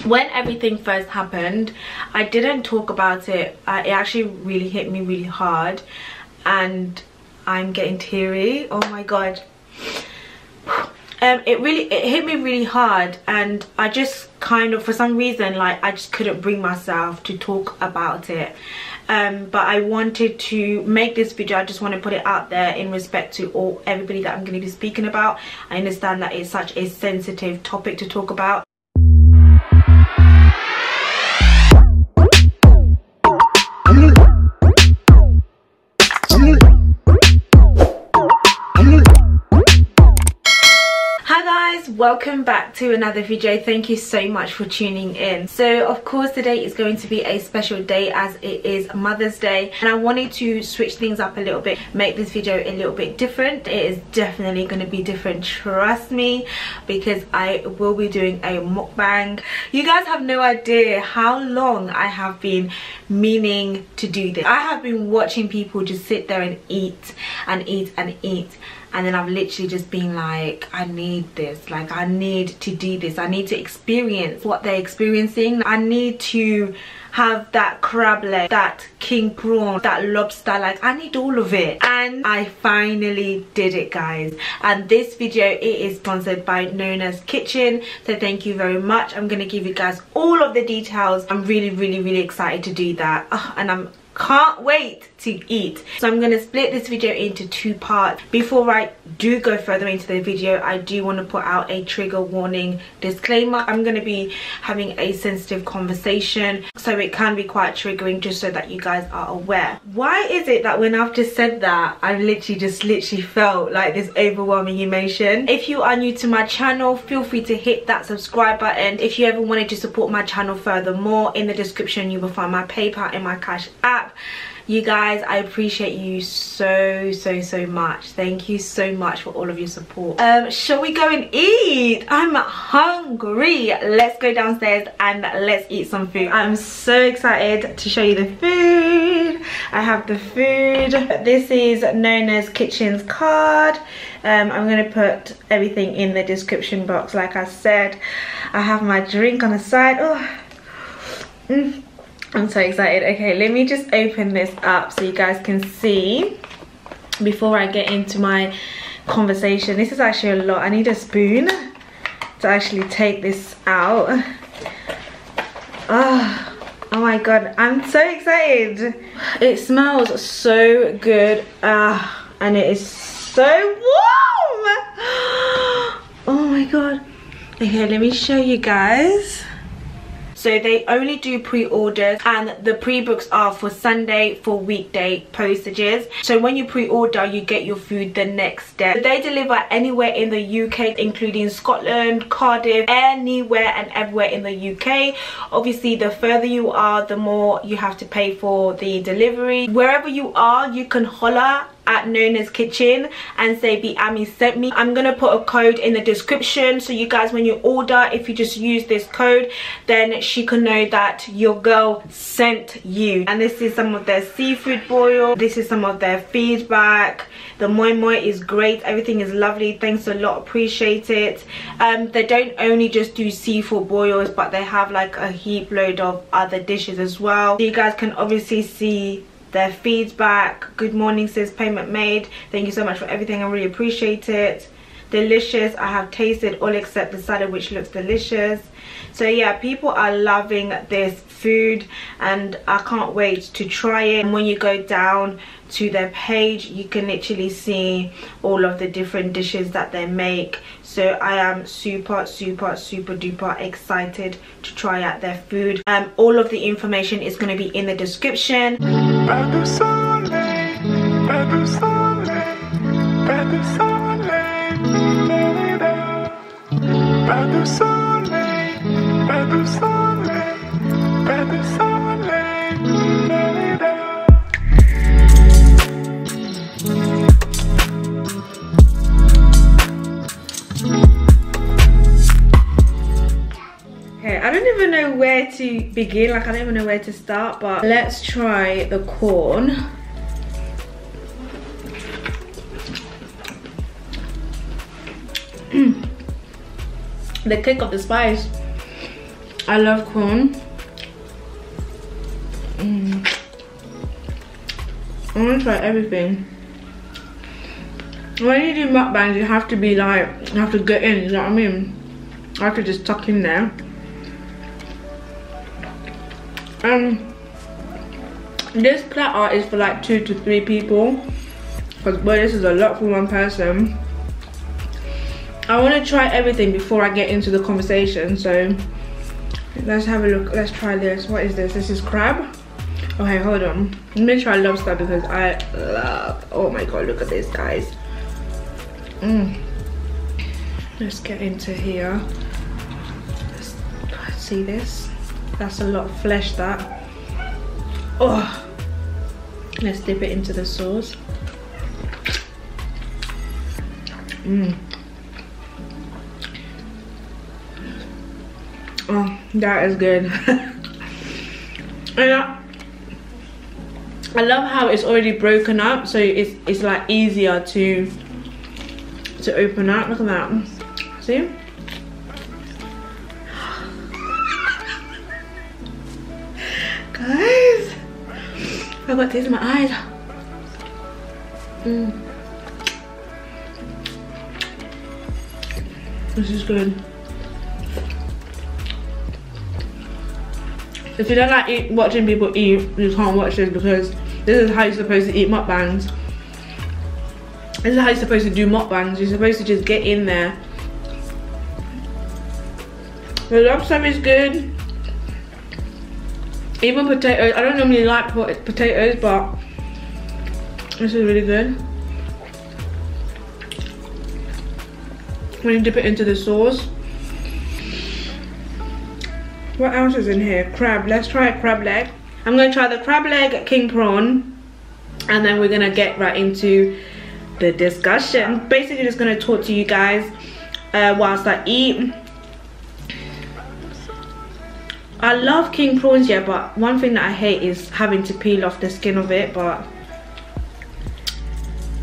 when everything first happened, I didn't talk about it. It actually really hit me really hard, and I'm getting teary. Oh my god. It hit me really hard, and I just kind of, for some reason, like, I just couldn't bring myself to talk about it. But I wanted to make this video. I just want to put it out there in respect to everybody that I'm going to be speaking about. I understand that it's such a sensitive topic to talk about. Welcome back to another video. Thank you so much for tuning in. So of course today is going to be a special day, as it is Mother's Day, and I wanted to switch things up a little bit, make this video a little bit different. It is definitely going to be different, trust me, because I will be doing a mukbang. You guys have no idea how long I have been meaning to do this. I have been watching people just sit there and eat and eat and eat, and then I've literally just been like, I need this, like I need to do this, I need to experience what they're experiencing. I need to have that crab leg, that king prawn, that lobster, like I need all of it. And I finally did it, guys. And this video, it is sponsored by Nona's Kitchen, so thank you very much. I'm gonna give you guys all of the details. I'm really excited to do that. And can't wait to eat. So I'm going to split this video into two parts. Before I do go further into the video, I do want to put out a trigger warning disclaimer. I'm going to be having a sensitive conversation, so it can be quite triggering, just so that you guys are aware. Why is it that when I've just said that, I've literally felt like this overwhelming emotion? If you are new to my channel, feel free to hit that subscribe button. If you ever wanted to support my channel furthermore, in the description you will find my PayPal and my Cash.app. You guys, I appreciate you so much. Thank you so much for all of your support. Shall we go and eat? I'm hungry. Let's go downstairs and let's eat some food. I'm so excited to show you the food. I have the food. This is Nona's Kitchen's card. I'm gonna put everything in the description box, like I said. I have my drink on the side. I'm so excited. Okay, let me just open this up so you guys can see before I get into my conversation. This is actually a lot. I need a spoon to actually take this out. Oh my god, I'm so excited. It smells so good, and it is so warm. Oh my god. Okay, let me show you guys. So they only do pre-orders, and the pre-books are for Sunday for weekday postages. So when you pre-order, you get your food the next day. They deliver anywhere in the UK, including Scotland, Cardiff, anywhere and everywhere in the UK. Obviously, the further you are, the more you have to pay for the delivery. Wherever you are, you can holler at Nona's Kitchen and say Be Ami sent me. I'm gonna put a code in the description, so you guys, when you order, if you just use this code, then she can know that your girl sent you. And this is some of their seafood boil. This is some of their feedback. The moi moi is great. Everything is lovely. Thanks a lot, appreciate it. They don't only just do seafood boils, but they have like a heap load of other dishes as well. So you guys can obviously see their feedback. Good morning sis, payment made. Thank you so much for everything, I really appreciate it. Delicious. I have tasted all except the salad, which looks delicious. So yeah, people are loving this food and I can't wait to try it. And when you go down to their page, you can literally see all of the different dishes that they make. So I am super duper excited to try out their food. All of the information is going to be in the description. I don't even know where to begin, like I don't even know where to start, but let's try the corn. The kick of the spice I love corn. I want to try everything. When you do mukbangs, you have to be like, you have to get in, you know what I mean? I have to just tuck in there. This platter is for like 2 to 3 people, because boy, this is a lot for one person. I want to try everything before I get into the conversation, so let's have a look. Let's try this. What is this? This is crab. Okay, hold on. Let me try lobster because I love, oh my god, look at this, guys. Let's get into here. Let's see this. That's a lot of flesh, that. Oh, let's dip it into the sauce. Oh, that is good. And I love how it's already broken up, so it's like easier to open up. Look at that. See? Guys, I got tears in my eyes. This is good. If you don't like watching people eat, you can't watch this, because this is how you're supposed to eat mukbangs. This is how you're supposed to do mukbangs. You're supposed to just get in there. The lobster is good. Even potatoes. I don't normally like potatoes, but this is really good. When you dip it into the sauce. What else is in here? Crab. Let's try a crab leg. I'm going to try the crab leg king prawn, and then we're going to get right into the discussion. Basically just going to talk to you guys whilst I eat. I love king prawns, yeah, but one thing that I hate is having to peel off the skin of it. But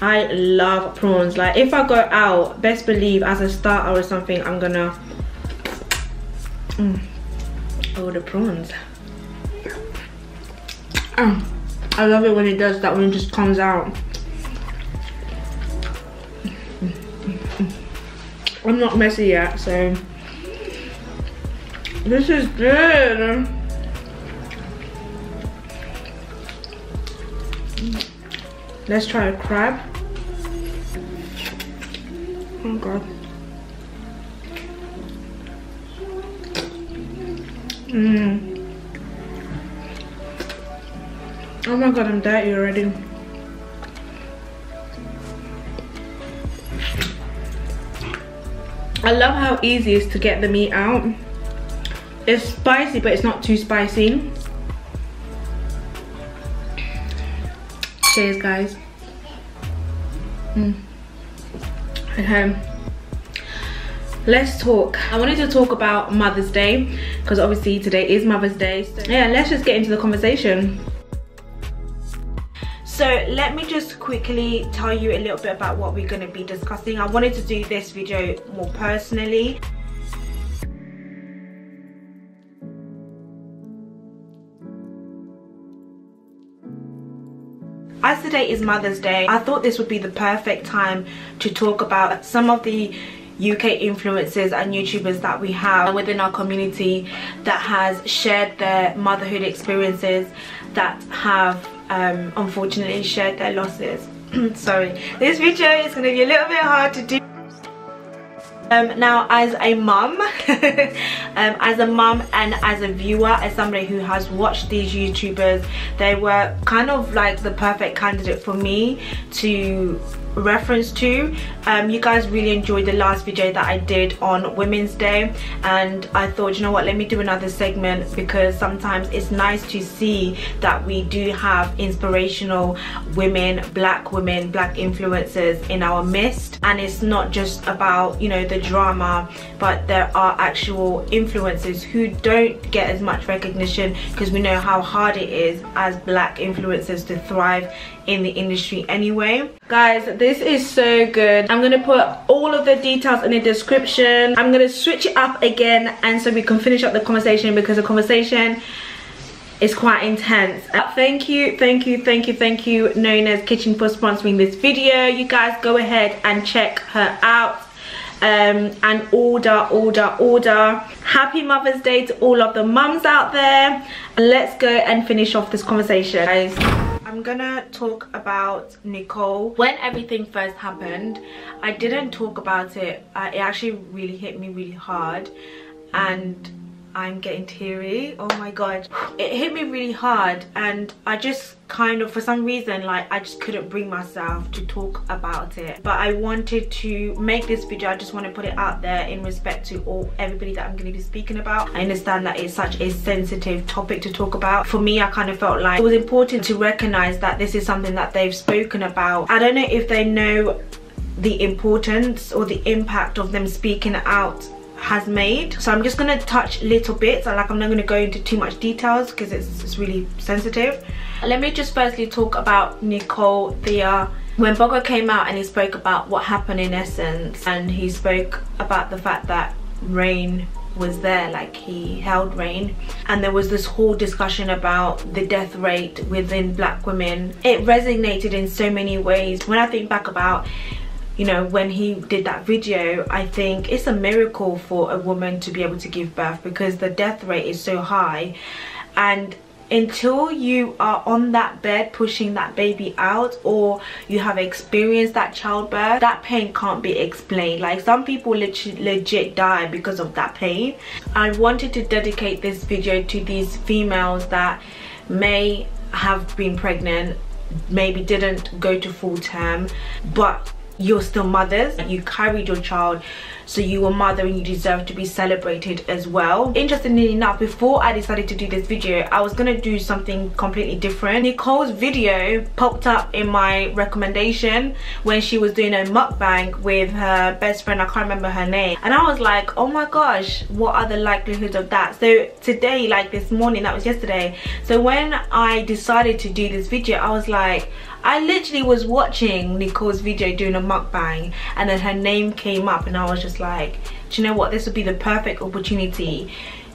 I love prawns. Like, if I go out, best believe as a starter or something, I'm gonna oh, the prawns. I love it when it does that, when it just comes out. I'm not messy yet, so this is good. Let's try a crab. Oh god. Oh my god, I'm dirty already. I love how easy it is to get the meat out. It's spicy, but it's not too spicy. Cheers, guys. Okay, let's talk. I wanted to talk about Mother's Day, because obviously today is Mother's Day. So yeah, let's just get into the conversation. So let me just quickly tell you a little bit about what we're going to be discussing. I wanted to do this video more personally. As today is Mother's Day, I thought this would be the perfect time to talk about some of the UK influencers and YouTubers that we have within our community that has shared their motherhood experiences, that have unfortunately shared their losses. Sorry, this video is going to be a little bit hard to do. Now, as a mum, and as a viewer, as somebody who has watched these YouTubers, they were kind of like the perfect candidate for me to reference to. You guys really enjoyed the last video that I did on Women's Day, and I thought, you know what, let me do another segment, because sometimes it's nice to see that we do have inspirational women, black influencers in our midst, and it's not just about, you know, the drama, but there are actual influencers who don't get as much recognition, because we know how hard it is as black influencers to thrive in the industry anyway. Guys, this is so good. I'm gonna put all of the details in the description. I'm gonna switch it up again, and so we can finish up the conversation, because the conversation is quite intense. Thank you Nona's Kitchen for sponsoring this video. You guys go ahead and check her out and order. Happy Mother's Day to all of the mums out there. Let's go and finish off this conversation, guys. I'm gonna talk about Nicole. When everything first happened, I didn't talk about it. It actually really hit me really hard, and I'm getting teary. Oh my god, it hit me really hard, and I just kind of, for some reason, like, I just couldn't bring myself to talk about it. But I wanted to make this video. I just want to put it out there in respect to everybody that I'm going to be speaking about. I understand that it's such a sensitive topic to talk about. For me, I kind of felt like it was important to recognize that this is something that they've spoken about. I don't know if they know the importance or the impact of them speaking out has made, so I'm just gonna touch little bits. I'm not gonna go into too much details because it's really sensitive. Let me just firstly talk about Nicole Thea. When Bogo came out and he spoke about what happened in Essence, and he spoke about the fact that Rain was there, like he held Rain, and there was this whole discussion about the death rate within black women. It resonated in so many ways. When I think back about, you know, when he did that video, I think it's a miracle for a woman to be able to give birth, because the death rate is so high, and until you are on that bed pushing that baby out, or you have experienced that childbirth, that pain can't be explained. Like, some people legit die because of that pain. I wanted to dedicate this video to these females that may have been pregnant, maybe didn't go to full term, but you're still mothers. You carried your child, so you were mother, and you deserve to be celebrated as well. Interestingly enough, before I decided to do this video, I was gonna do something completely different. Nicole's video popped up in my recommendation when she was doing a mukbang with her best friend. I can't remember her name, and I was like, oh my gosh, what are the likelihoods of that? So today, like this morning, that was yesterday, so when I decided to do this video, I was like, I literally was watching Nicole's video doing a mukbang, and then her name came up, and I was just like, do you know what, this would be the perfect opportunity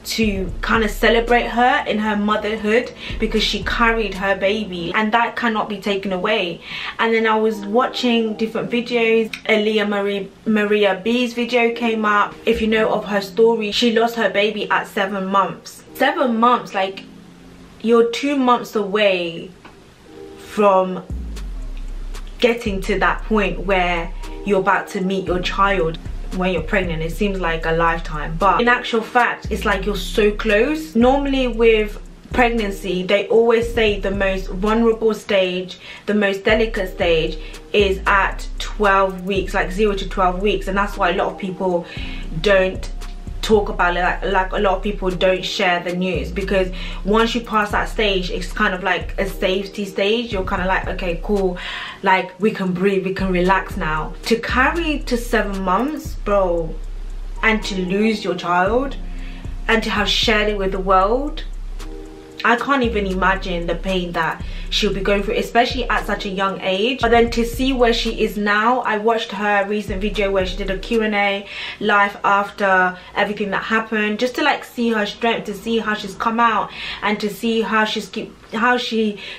to kind of celebrate her in her motherhood, because she carried her baby, and that cannot be taken away. And then I was watching different videos. Aliya Maria B's video came up. If you know of her story, she lost her baby at 7 months. 7 months, like, you're 2 months away from getting to that point where you're about to meet your child. When you're pregnant, it seems like a lifetime, but in actual fact, it's like you're so close. Normally with pregnancy, they always say the most vulnerable stage, the most delicate stage, is at 12 weeks, like 0 to 12 weeks, and that's why a lot of people don't talk about it. Like a lot of people don't share the news, because once you pass that stage, it's kind of like a safety stage. You're kind of like, okay, cool, like we can breathe, we can relax now. To carry to 7 months, bro, and to lose your child, and to have shared it with the world, I can't even imagine the pain that she'll be going through, especially at such a young age. But then to see where she is now, I watched her recent video where she did a Q&A live after everything that happened, just to like see her strength, to see how she's come out, and to see how she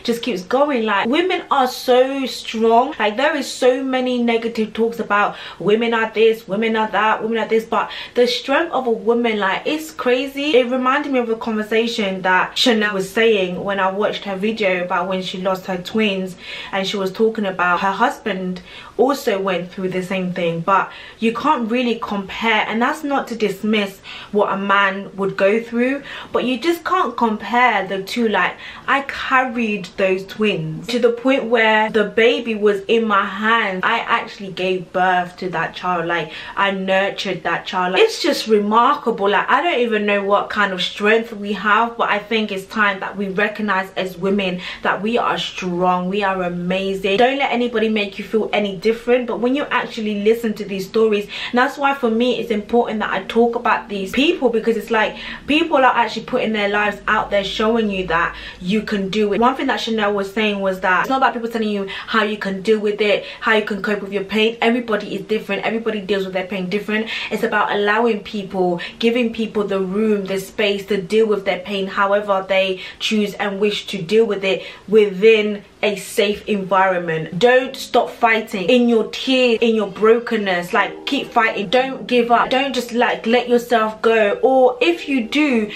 just keeps going. Like, women are so strong. Like, there is so many negative talks about women are this, women are that, women are this, but the strength of a woman, like, it's crazy. It reminded me of a conversation that Chanel was saying when I watched her video about when she lost her twins, and she was talking about her husband also went through the same thing. But you can't really compare, and that's not to dismiss what a man would go through, but you just can't compare the two. Like, I carried those twins to the point where the baby was in my hands. I actually gave birth to that child. Like, I nurtured that child. Like, it's just remarkable. Like, I don't even know what kind of strength we have, but I think it's time that we recognize as women that we are strong, we are amazing. Don't let anybody make you feel any different. But when you actually listen to these stories, and that's why for me it's important that I talk about these people, because it's like people are actually putting their lives out there, showing you that you can do it. One thing that Chanel was saying was that it's not about people telling you how you can deal with it, how you can cope with your pain. Everybody is different, everybody deals with their pain different. It's about allowing people, giving people the room, the space to deal with their pain however they choose and wish to deal with it within a safe environment. Don't stop fighting in your tears, in your brokenness. Like, keep fighting, don't give up, don't just like let yourself go. Or if you do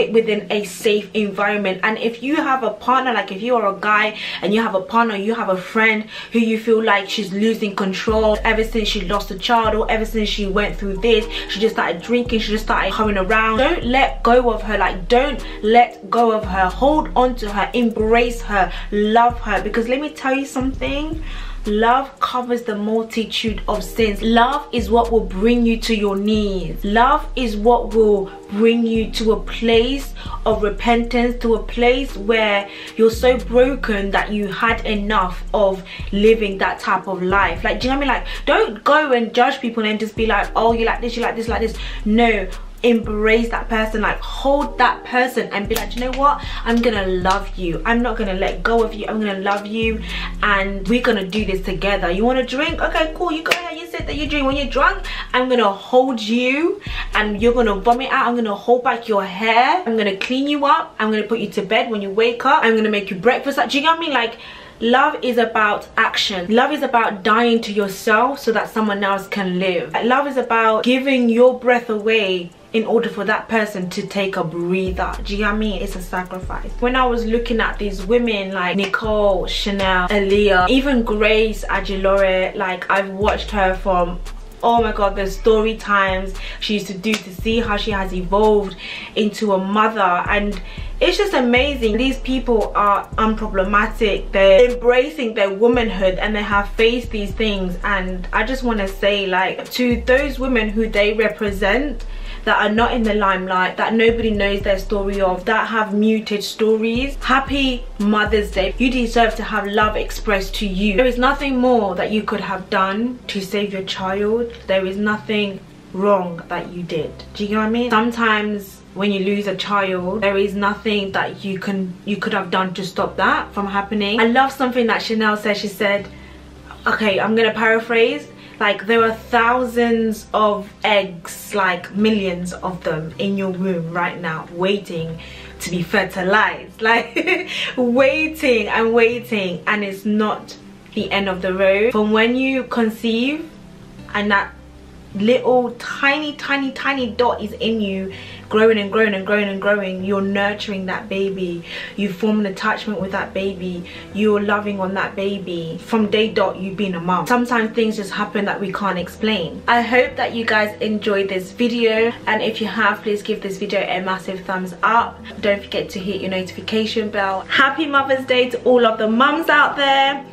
it within a safe environment. And if you have a partner, like if you are a guy and you have a partner, you have a friend who you feel like she's losing control ever since she lost a child, or ever since she went through this, she just started drinking, she just started coming around, don't let go of her. Like, don't let go of her, hold on to her, embrace her, love her. Because let me tell you something, love covers the multitude of sins. Love is what will bring you to your knees. Love is what will bring you to a place of repentance, to a place where you're so broken that you had enough of living that type of life. Like, do you know what I mean? Like, don't go and judge people and just be like, oh, you like this, you like this, like this. No, embrace that person. Like, hold that person and be like, you know what, I'm gonna love you, I'm not gonna let go of you, I'm gonna love you, and we're gonna do this together. You want to drink? Okay, cool, you go ahead, you said that you drink. When you're drunk, I'm gonna hold you and you're gonna vomit out, I'm gonna hold back your hair, I'm gonna clean you up, I'm gonna put you to bed. When you wake up, I'm gonna make you breakfast. Like, do you know what I mean? Like, love is about action. Love is about dying to yourself so that someone else can live. Love is about giving your breath away in order for that person to take a breather. Do you know what I mean? It's a sacrifice. When I was looking at these women like Nicole, Chanel, Aliya, even Grace, Ajilore, like, I've watched her from, oh my god, the story times she used to do, to see how she has evolved into a mother. And it's just amazing. These people are unproblematic, they're embracing their womanhood, and they have faced these things. And I just want to say, like, to those women who they represent, that are not in the limelight, that nobody knows their story of, that have muted stories, happy Mother's Day. You deserve to have love expressed to you. There is nothing more that you could have done to save your child. There is nothing wrong that you did. Do you know what I mean? Sometimes when you lose a child, there is nothing that you could have done to stop that from happening. I love something that Chanel said. She said, okay, I'm gonna paraphrase, like, there are thousands of eggs, like millions of them in your womb right now, waiting to be fertilized. Like, waiting and waiting, and it's not the end of the road. From when you conceive and that little tiny dot is in you, growing and growing and growing and growing, you're nurturing that baby, you form an attachment with that baby, you're loving on that baby. From day dot, you've been a mom. Sometimes things just happen that we can't explain. I hope that you guys enjoyed this video, and if you have, please give this video a massive thumbs up. Don't forget to hit your notification bell. Happy Mother's Day to all of the mums out there.